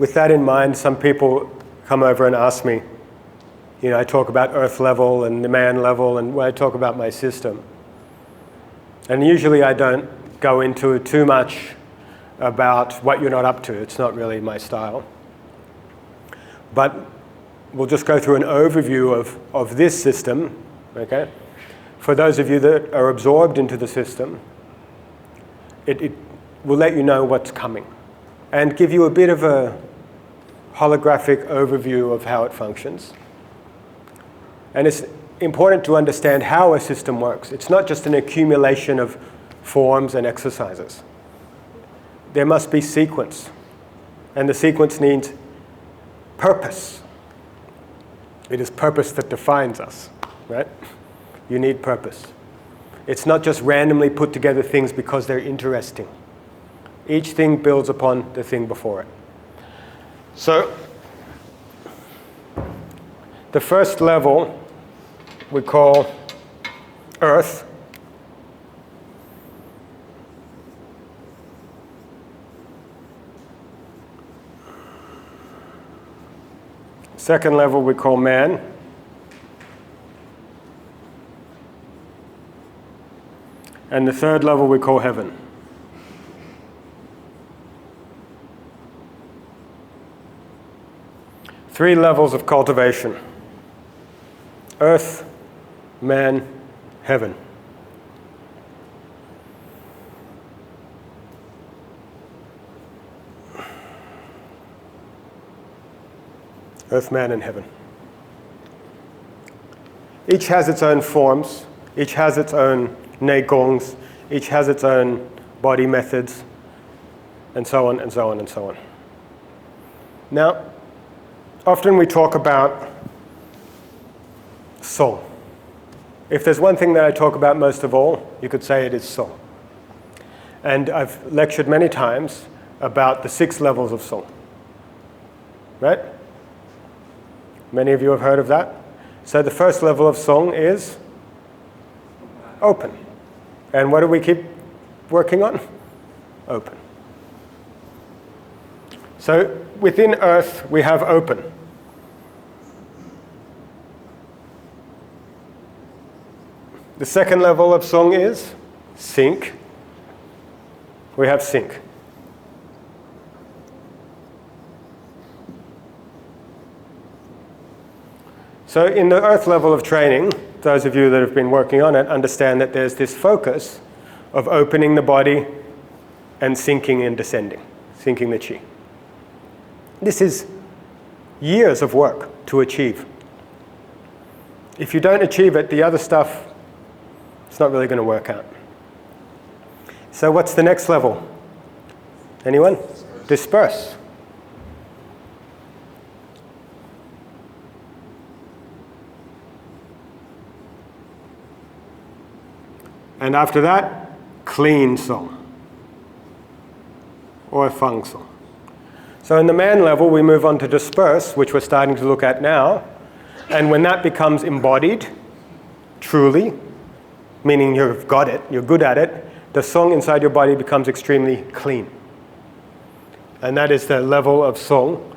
with that in mind, some people come over and ask me, I talk about earth level and the man level, and when I talk about my system. And usually I don't go into too much about what you're not up to. It's not really my style. But we'll just go through an overview of this system, okay? For those of you that are absorbed into the system, it will let you know what's coming and give you a bit of a holographic overview of how it functions. And it's important to understand how a system works. It's not just an accumulation of forms and exercises. There must be sequence, and the sequence needs purpose. It is purpose that defines us, right? You need purpose. It's not just randomly put together things because they're interesting. Each thing builds upon the thing before it. So, the first level we call earth. Second level we call man. And the third level we call heaven. Three levels of cultivation: earth, man, heaven. Earth, man, and heaven. Each has its own forms, each has its own neigongs, each has its own body methods, and so on, and so on, and so on. Now, often we talk about soul. If there's one thing that I talk about most of all, you could say it is soul. And I've lectured many times about the 6 levels of soul. Right? Many of you have heard of that. So the first level of soul is open. And what do we keep working on? Open. So within earth, we have open. The second level of song is sink. We have sink. So in the earth level of training, those of you that have been working on it understand that there's this focus of opening the body and sinking and descending, sinking the chi. This is years of work to achieve. If you don't achieve it, the other stuff, it's not really going to work out. So what's the next level? Anyone? Disperse. And after that, clean song, or feng song. So in the man level, we move on to disperse, which we're starting to look at now. And when that becomes embodied, truly, meaning you've got it, you're good at it, the song inside your body becomes extremely clean. And that is the level of song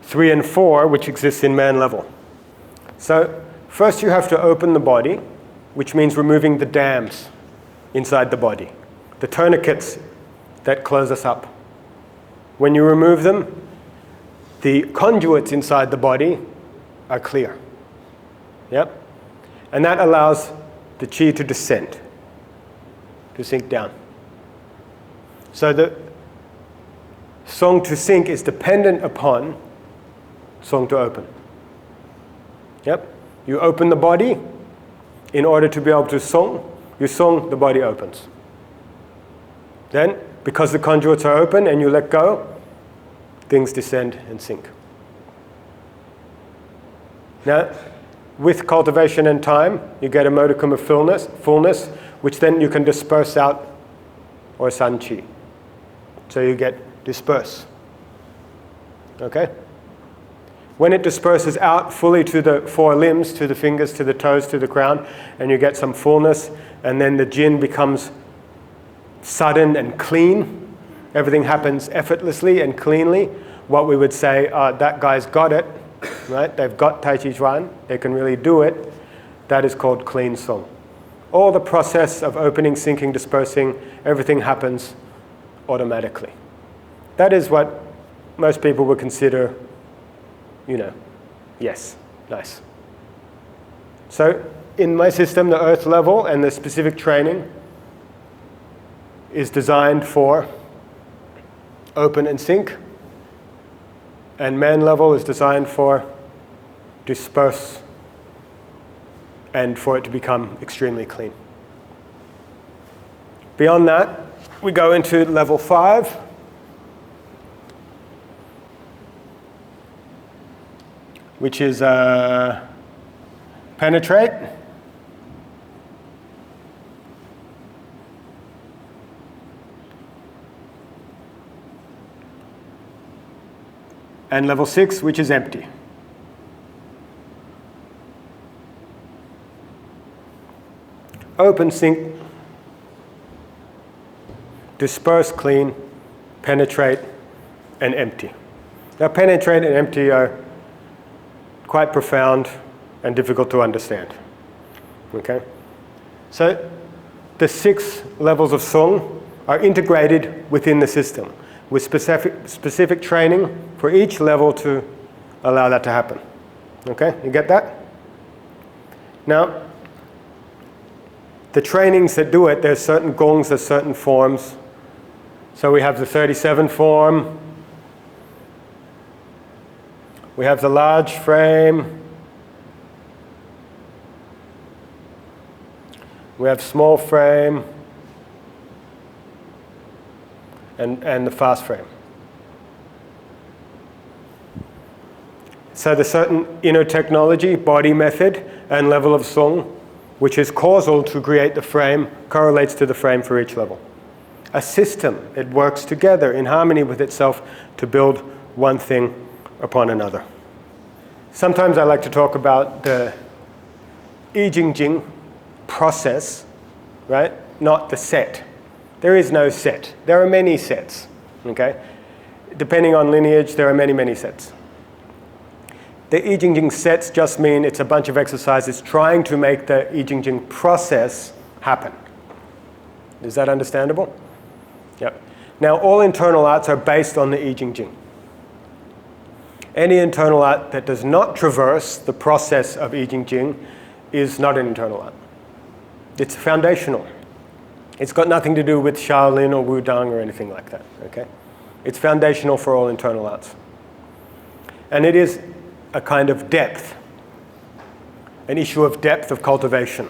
3 and 4, which exists in man level. So first you have to open the body, which means removing the dams inside the body, the tourniquets that close us up. When you remove them, the conduits inside the body are clear. Yep? And that allows the chi to descend, to sink down. So the song to sink is dependent upon song to open. Yep? You open the body. In order to be able to song, you song, the body opens. Then, because the conduits are open and you let go, things descend and sink. Now, with cultivation and time, you get a modicum of fullness, which then you can disperse out, or san chi. So you get disperse. Okay? When it disperses out fully to the 4 limbs, to the fingers, to the toes, to the crown, and you get some fullness, and then the jin becomes sudden and clean, everything happens effortlessly and cleanly. what we would say, that guy's got it, right? They've got Tai Chi Chuan, they can really do it. That is called clean song. All the process of opening, sinking, dispersing, everything happens automatically. That is what most people would consider, yes, nice. So in my system, the earth level and the specific training is designed for open and sink, and man level is designed for disperse and for it to become extremely clean. Beyond that, we go into level 5, which is penetrate. And level 6, which is empty. Open, sink, disperse, clean, penetrate, and empty. Now, penetrate and empty are quite profound and difficult to understand. Okay? So, the 6 levels of song are integrated within the system with specific training for each level to allow that to happen. Okay? You get that? Now, the trainings that do it, there's certain gongs, there's certain forms. So we have the 37 form. We have the large frame. We have small frame. And the fast frame. So the certain inner technology, body method, and level of song, which is causal to create the frame, correlates to the frame for each level. A system, it works together in harmony with itself to build one thing upon another. Sometimes I like to talk about the I Ching Ching process, right? Not the set. There is no set. There are many sets, okay? Depending on lineage, there are many, many sets. The I Ching Ching sets just mean it's a bunch of exercises trying to make the I Ching Ching process happen. Is that understandable? Yep. Now, all internal arts are based on the I Ching Ching. Any internal art that does not traverse the process of I Ching Ching is not an internal art. It's foundational. It's got nothing to do with Shaolin or Wudang or anything like that, okay? It's foundational for all internal arts. And it is a kind of depth, an issue of depth of cultivation,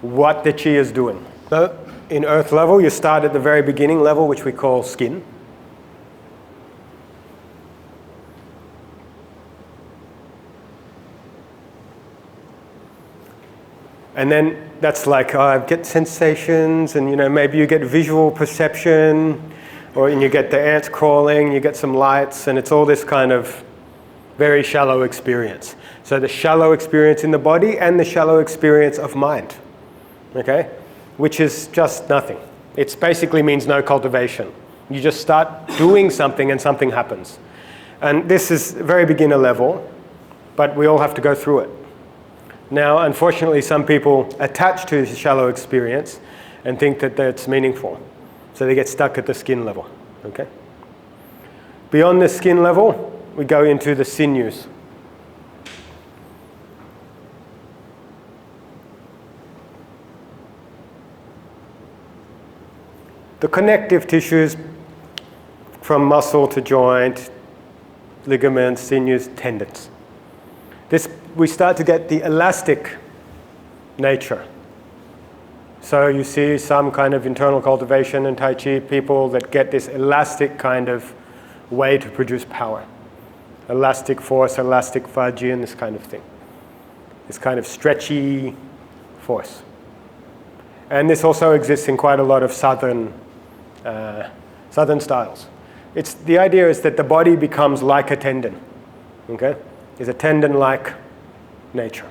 what the chi is doing. So in earth level, you start at the very beginning level, which we call skin. And then that's like, get sensations, and maybe you get visual perception, and you get the ants crawling, you get some lights, and it's all this kind of very shallow experience. So the shallow experience in the body and the shallow experience of mind, okay? Which is just nothing. It basically means no cultivation. You just start doing something and something happens. And this is very beginner level, but we all have to go through it. Now, unfortunately, some people attach to the shallow experience and think that that's meaningful. So they get stuck at the skin level, okay? Beyond the skin level, we go into the sinews. The connective tissues from muscle to joint, ligaments, sinews, tendons. We start to get the elastic nature. So you see some kind of internal cultivation in Tai Chi, people that get this elastic kind of way to produce power. Elastic force, elastic faji, and this kind of thing. This kind of stretchy force. And this also exists in quite a lot of southern styles. The idea is that the body becomes like a tendon. Okay? It's a tendon-like nature.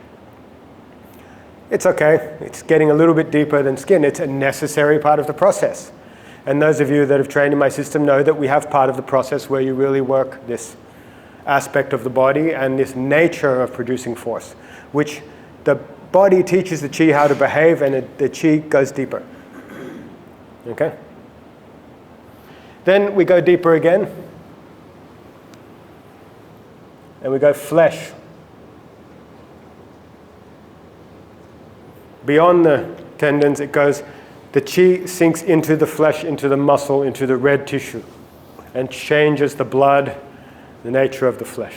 It's okay. It's getting a little bit deeper than skin. It's a necessary part of the process. And those of you that have trained in my system know that we have part of the process where you really work this aspect of the body and this nature of producing force, which the body teaches the qi how to behave, and the qi goes deeper. Okay? Then we go deeper again, and we go flesh. Beyond the tendons, it goes, the qi sinks into the flesh, into the muscle, into the red tissue, and changes the blood, the nature of the flesh.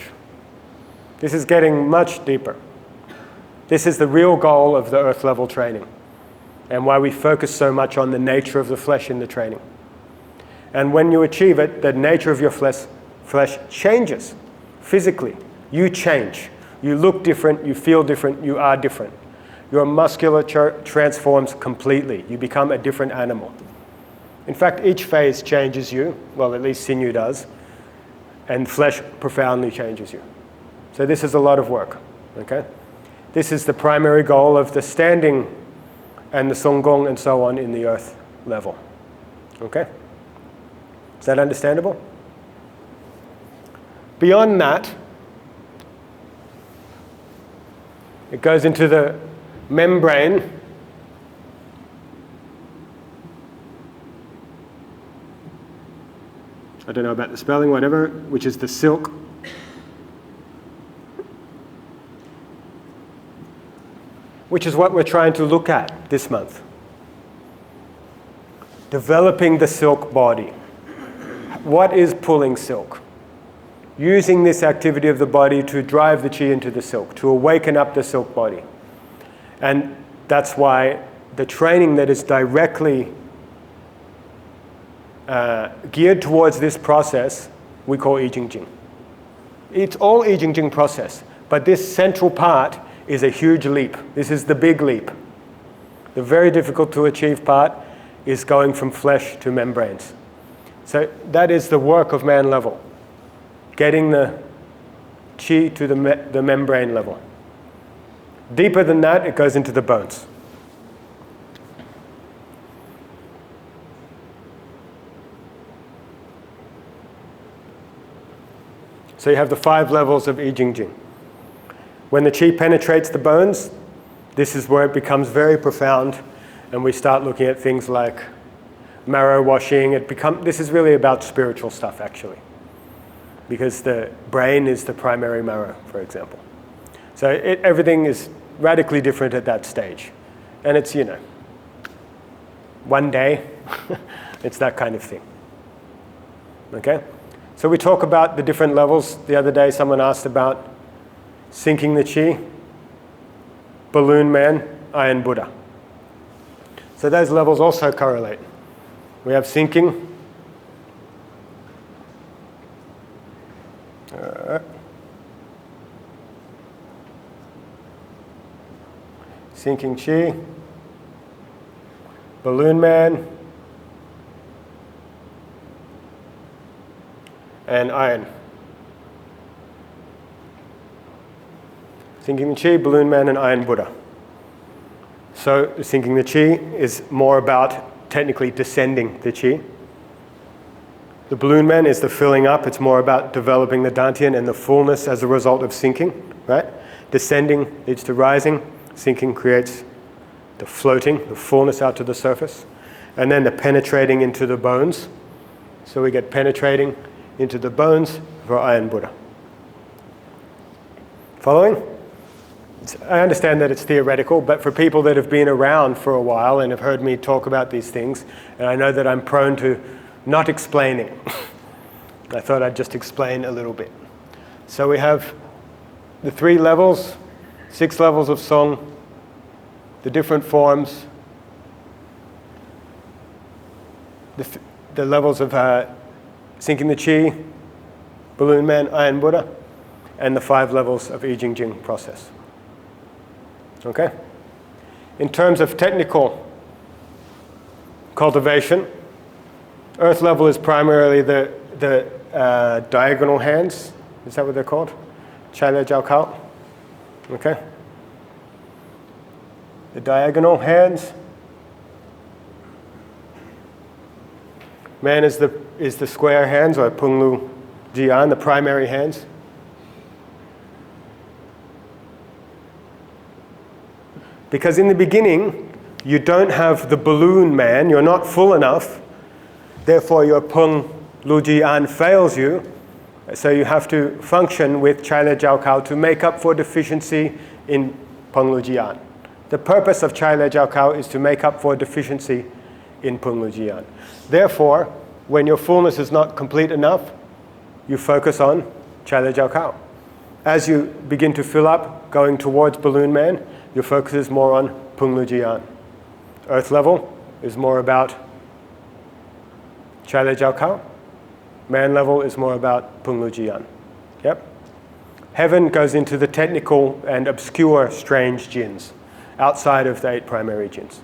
This is getting much deeper. This is the real goal of the earth level training, and why we focus so much on the nature of the flesh in the training. And when you achieve it, the nature of your flesh changes physically. You change. You look different, you feel different, you are different. Your musculature transforms completely. You become a different animal. In fact, each phase changes you. Well, at least sinew does. And flesh profoundly changes you. So this is a lot of work. Okay? This is the primary goal of the standing and the songgong and so on in the earth level. Okay? Is that understandable? Beyond that, it goes into the membrane. I don't know about the spelling, whatever, which is the silk. Which is what we're trying to look at this month. Developing the silk body. What is pulling silk? Using this activity of the body to drive the qi into the silk, to awaken up the silk body. And that's why the training that is directly geared towards this process, we call I Ching Ching. It's all I Ching Ching process, but this central part is a huge leap. This is the big leap. The very difficult to achieve part is going from flesh to membranes. So that is the work of man level, getting the qi to the membrane level. Deeper than that, it goes into the bones. So you have the 5 levels of I Ching Ching. When the qi penetrates the bones, this is where it becomes very profound, and we start looking at things like marrow washing. This is really about spiritual stuff, actually, because the brain is the primary marrow, for example. So everything is radically different at that stage. And it's, one day, it's that kind of thing. Okay? So we talk about the different levels. The other day someone asked about sinking the qi, balloon man, iron Buddha. So those levels also correlate. We have sinking. Sinking qi, balloon man, and iron. Sinking the qi, balloon man, and iron Buddha. So sinking the qi is more about technically descending the qi. The balloon man is the filling up. It's more about developing the dantian and the fullness as a result of sinking, right? Descending leads to rising. Sinking creates the floating, the fullness out to the surface. And then the penetrating into the bones. So we get penetrating into the bones for iron Buddha. Following? I understand that it's theoretical, but for people that have been around for a while and have heard me talk about these things, and I know that I'm prone to not explaining, I thought I'd just explain a little bit. So we have the 3 levels, 6 levels of song, the different forms, the levels of sinking the qi, balloon man, iron Buddha, and the 5 levels of I Ching Ching process. Okay? In terms of technical cultivation, earth level is primarily the diagonal hands. Is that what they're called? Chai Le Jiao Kao. Okay? The diagonal hands. Man is the square hands, or Pung Lu Jian, the primary hands. Because in the beginning, you don't have the balloon man, you're not full enough, therefore your Pung Lu Jian fails you, so you have to function with Chai Le Jiao Kao to make up for deficiency in Pung Lu Jian. The purpose of Chai Le Jiao Kao is to make up for deficiency in Pung Lu Jian. Therefore, when your fullness is not complete enough, you focus on Chai Le Jiao Kao. As you begin to fill up, going towards Balloon Man, your focus is more on Pung Lu Jian. Earth level is more about Chai Le Jiao Kao. Man level is more about Pung Lu Jian. Yep. Heaven goes into the technical and obscure strange jins, outside of the 8 primary jins.